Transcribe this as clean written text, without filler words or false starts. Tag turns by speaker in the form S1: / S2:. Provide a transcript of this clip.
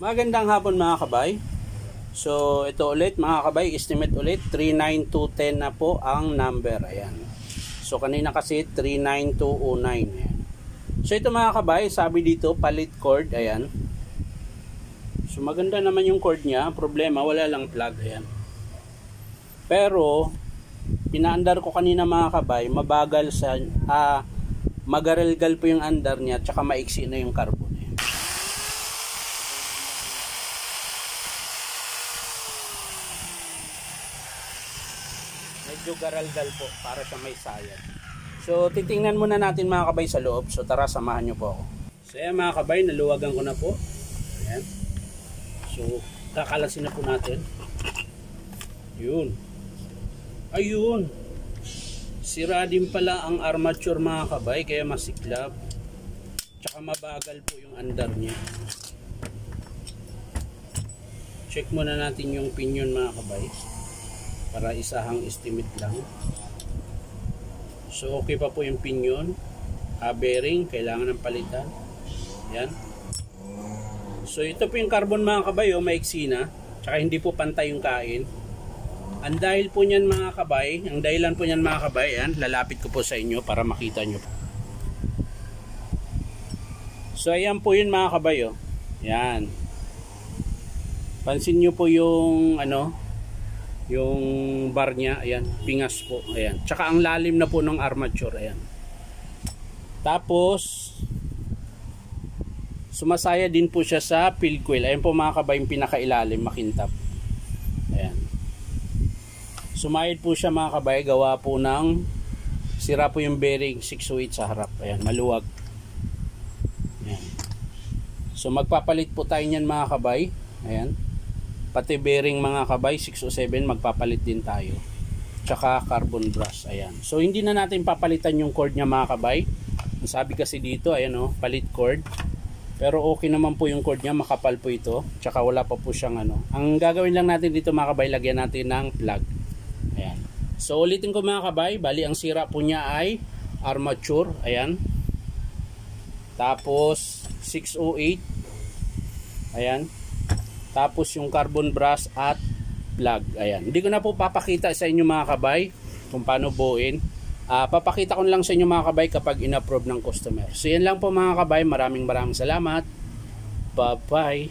S1: Magandang hapon mga kabay. So ito ulit mga kabay, estimate ulit 39210 na po ang number. Ayan. So kanina kasi 39209. Ayan. So ito mga kabay, sabi dito palit cord. Ayan. So maganda naman yung cord niya. Problema wala lang plug. Ayan. Pero pinaandar ko kanina mga kabay, mabagal sa magaralgal po yung andar niya, tsaka maiksi na yung carbon. Medyo garalgal po para sa may sayad. So titingnan muna natin mga kabay sa loob. So tara, samahan nyo po ako. So ayan mga kabay, naluwagan ko na po. Ayan. So kakalasin na po natin. Yun. Ayun. Sira din pala ang armature mga kabay, kaya masiklab. Tsaka mabagal po yung andar niya. Check muna natin yung pinion mga kabay, para isahang estimate lang. So okay pa po yung pinion. Bearing, kailangan ng palitan. Yan. So ito po yung carbon mga kabay, maiksi na. Tsaka hindi po pantay yung kain. Ang dahil po niyan mga kabay, ang dahilan po niyan mga kabay, yan, lalapit ko po sa inyo para makita nyo. So ayan po yun mga kabay. Yan. Pansin nyo po yung yung bar niya, ayan, pingas po, ayan. Tsaka ang lalim na po ng armature, ayan. Tapos sumasaya din po siya sa field coil. Ayan po mga kabay, yung pinakailalim, makintab. Ayan. Sumayad po siya mga kabay, gawa po ng sira po yung bearing 608 sa harap. Ayan, maluwag. Ayan. So magpapalit po tayo niyan mga kabay. Ayan. Pati bearing mga kabay 607 magpapalit din tayo. Tsaka carbon brush. Ayan. So hindi na natin papalitan yung cord niya mga kabay. Ang sabi kasi dito, ayan palit cord. Pero okay naman po yung cord niya, makapal po ito. Tsaka wala pa po siyang Ang gagawin lang natin dito mga kabay, lagyan natin ng plug. Ayan. So ulitin ko mga kabay, bali ang sira po niya ay armature. Ayan. Tapos 608. Ayan. Tapos yung carbon brush at plug. Ayan. Hindi ko na po papakita sa inyo mga kabay kung paano buuin. Papakita ko lang sa inyo mga kabay kapag in-approve ng customer. So yan lang po mga kabay. Maraming salamat. Bye bye.